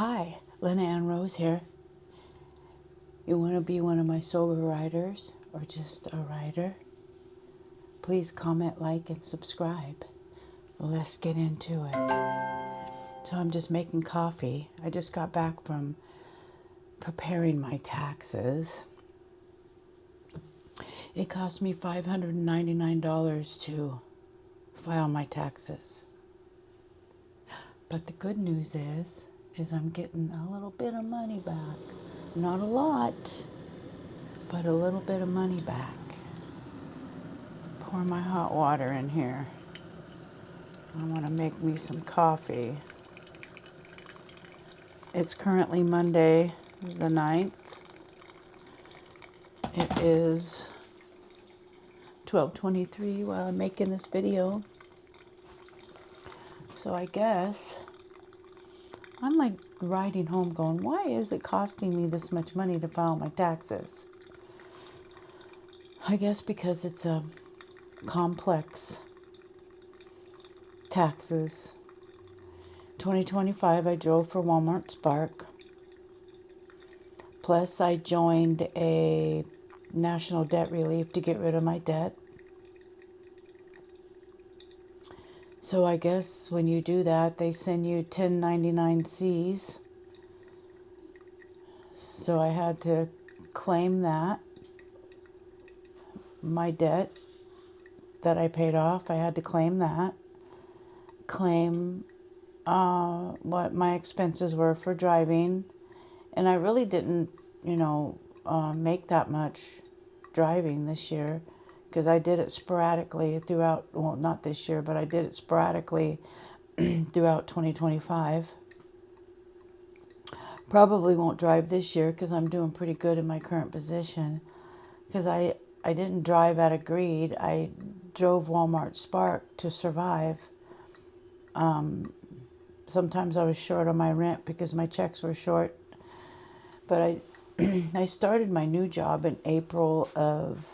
Hi, Lena Ann Rose here. You want to be one of my sober writers or just a writer? Please comment, like, and subscribe. Let's get into it. So I'm just making coffee. I just got back from preparing my taxes. It cost me $599 to file my taxes. But the good news is I'm getting a little bit of money back. Not a lot, but a little bit of money back. Pour my hot water in here. I want to make me some coffee. It's currently Monday the 9th. It is 12:23 while I'm making this video. So I guess I'm like riding home going, why is it costing me this much money to file my taxes? I guess because it's a complex taxes. 2025 I drove for Walmart Spark. Plus I joined a national debt relief to get rid of my debt. So I guess when you do that, they send you 1099-Cs. So I had to claim that. My debt that I paid off, I had to claim that. Claim what my expenses were for driving. And I really didn't, make that much driving this year. Because I did it sporadically throughout, well, not this year, but I did it sporadically throughout 2025. Probably won't drive this year because I'm doing pretty good in my current position. Because I didn't drive out of greed. I drove Walmart Spark to survive. Sometimes I was short on my rent because my checks were short. But I started my new job in April of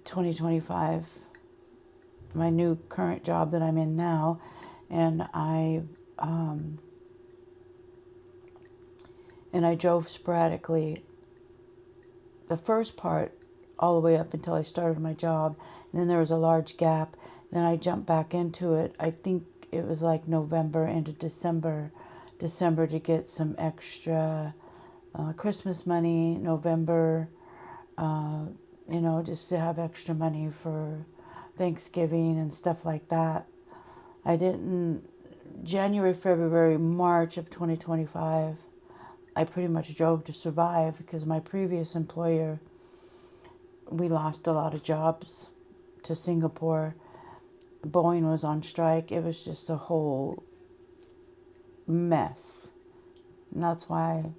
2025, my new current job that I'm in now, and I drove sporadically the first part all the way up until I started my job, and then there was a large gap. Then I jumped back into it. I think it was like November into December to get some extra Christmas money, November, just to have extra money for Thanksgiving and stuff like that. I didn't, January, February, March of 2025, I pretty much drove to survive because my previous employer, we lost a lot of jobs to Singapore. Boeing was on strike. It was just a whole mess. And that's why I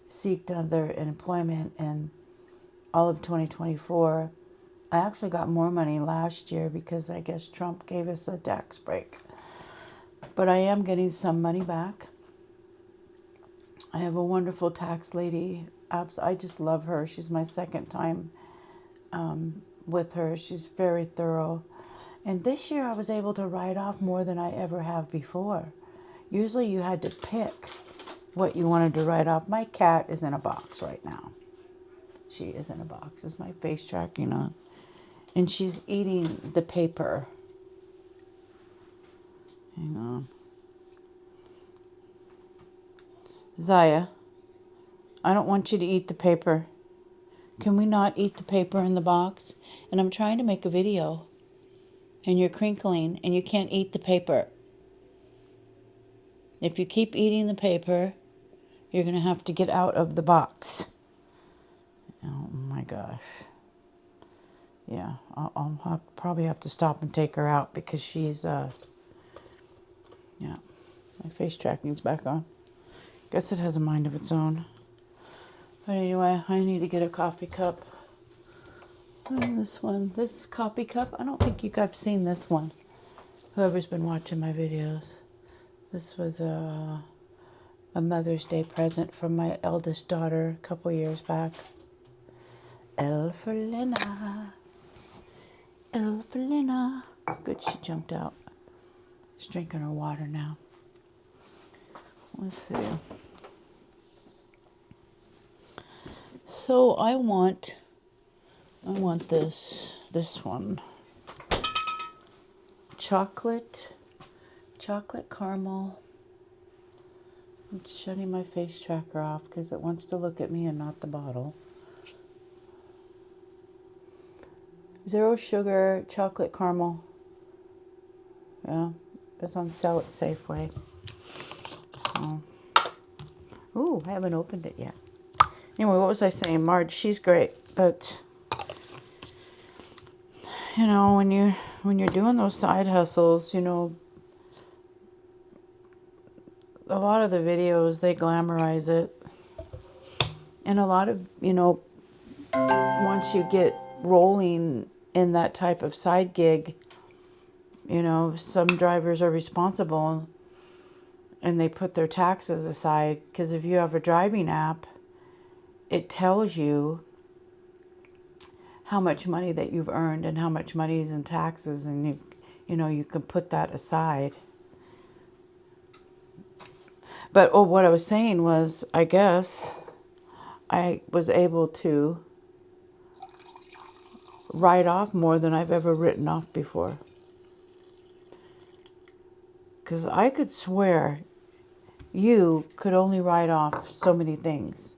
seeked other employment, and all of 2024. I actually got more money last year because I guess Trump gave us a tax break. But I am getting some money back. I have a wonderful tax lady. I just love her. She's my second time with her. She's very thorough. And this year I was able to write off more than I ever have before. Usually you had to pick what you wanted to write off. My cat is in a box right now. She is in a box. Is my face tracking on? And she's eating the paper. Hang on. Zaya, I don't want you to eat the paper. Can we not eat the paper in the box? And I'm trying to make a video. And you're crinkling and you can't eat the paper. If you keep eating the paper, you're going to have to get out of the box. Oh my gosh. Yeah, I'll probably have to stop and take her out because she's, my face tracking's back on. Guess it has a mind of its own. But anyway, I need to get a coffee cup. And this coffee cup, I don't think you guys have seen this one. Whoever's been watching my videos. This was a Mother's Day present from my eldest daughter a couple years back. L for Lena. L for Lena. Good, she jumped out. She's drinking her water now. Let's see. So I want this one. Chocolate caramel. I'm shutting my face tracker off because it wants to look at me and not the bottle. Zero sugar chocolate caramel. Yeah, it's on sale at Safeway. Ooh, I haven't opened it yet. Anyway, what was I saying? Marge, she's great, but you know, when you're doing those side hustles, you know, a lot of the videos they glamorize it, and a lot of, you know, once you get rolling in that type of side gig, you know, some drivers are responsible and they put their taxes aside, because if you have a driving app, it tells you how much money that you've earned and how much money is in taxes, and you know, you can put that aside. But what I was saying was, I guess I was able to write off more than I've ever written off before. Because I could swear you could only write off so many things.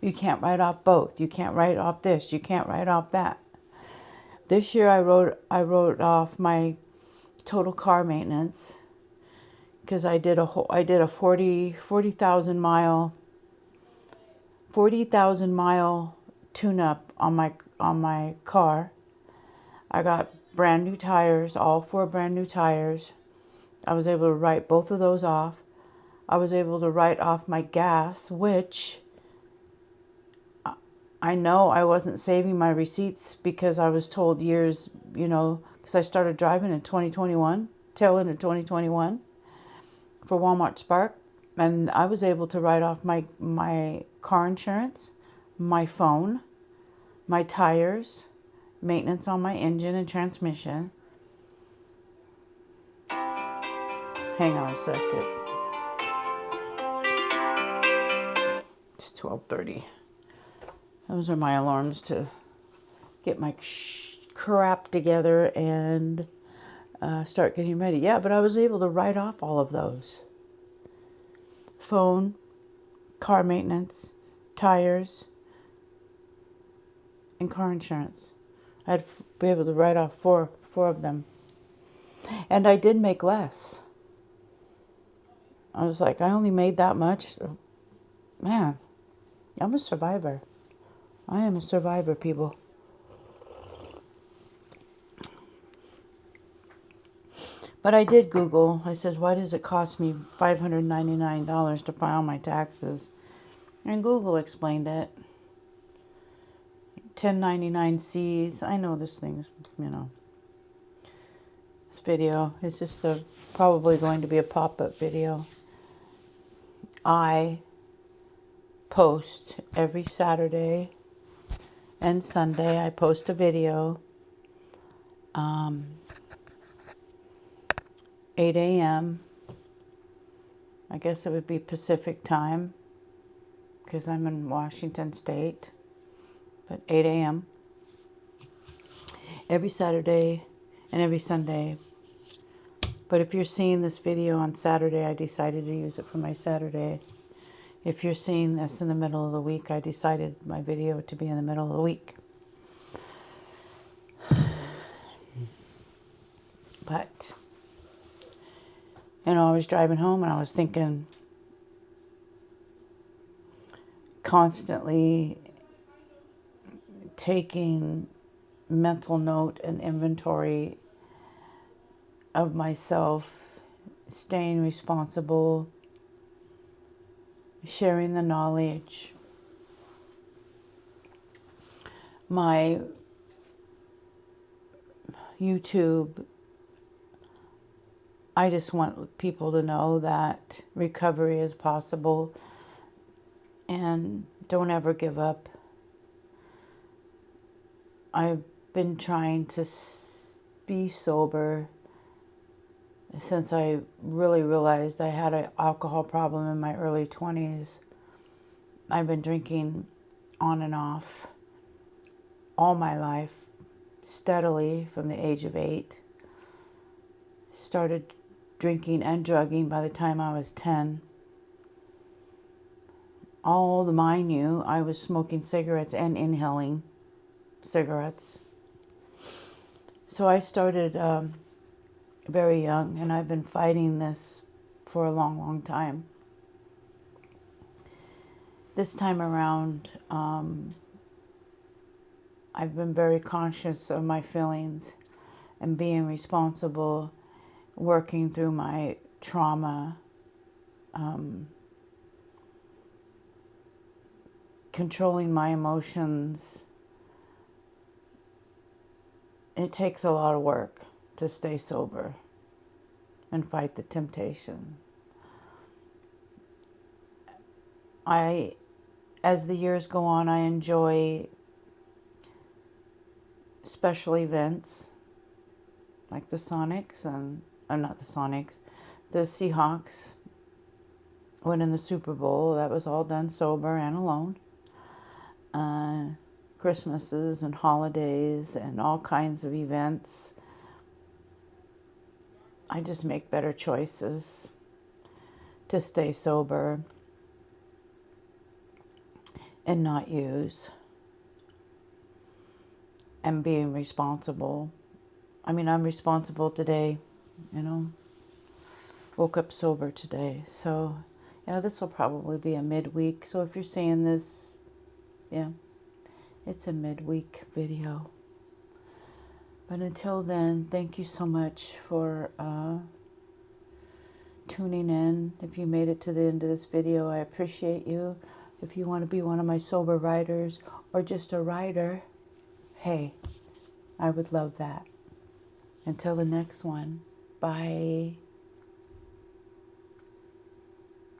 You can't write off both. You can't write off this. You can't write off that. This year I wrote off my total car maintenance because I did a 40,000 mile tune-up on my car. I got brand new tires, all 4 brand new tires. I was able to write both of those off. I was able to write off my gas, which I know I wasn't saving my receipts because I was told years, you know, because I started driving in 2021, tail end of 2021 for Walmart Spark. And I was able to write off my car insurance, my phone, my tires, maintenance on my engine and transmission. Hang on a second. It's 12:30. Those are my alarms to get my crap together and start getting ready. Yeah, but I was able to write off all of those. Phone, car maintenance, tires, and car insurance. I'd be able to write off four of them. And I did make less. I was like, I only made that much. Man, I'm a survivor. I am a survivor, people. But I did Google. I said, why does it cost me $599 to file my taxes? And Google explained it. 1099-Cs. I know this thing's, you know. This video is just probably going to be a pop-up video. I post every Saturday and Sunday. I post a video. 8 a.m. I guess it would be Pacific time because I'm in Washington State. But 8 a.m. every Saturday and every Sunday. But if you're seeing this video on Saturday, I decided to use it for my Saturday. If you're seeing this in the middle of the week, I decided my video to be in the middle of the week. But, you know, I was driving home and I was thinking, constantly taking mental note and inventory of myself, staying responsible, sharing the knowledge. My YouTube, I just want people to know that recovery is possible and don't ever give up. I've been trying to be sober since I really realized I had an alcohol problem in my early 20s. I've been drinking on and off all my life, steadily from the age of 8. Started drinking and drugging by the time I was 10. All the mind knew, I was smoking cigarettes and inhaling cigarettes. So I started very young, and I've been fighting this for a long, long time. This time around, I've been very conscious of my feelings and being responsible, working through my trauma, controlling my emotions. It takes a lot of work to stay sober and fight the temptation. As the years go on, I enjoy special events like the Sonics not the Sonics, the Seahawks winning the Super Bowl. That was all done sober and alone. Christmases and holidays and all kinds of events. I just make better choices to stay sober and not use, and being responsible. I mean, I'm responsible today, woke up sober today. So, yeah, this will probably be a midweek. So if you're seeing this, yeah, it's a midweek video. But until then, thank you so much for tuning in. If you made it to the end of this video, I appreciate you. If you want to be one of my sober writers or just a writer, hey, I would love that. Until the next one, bye.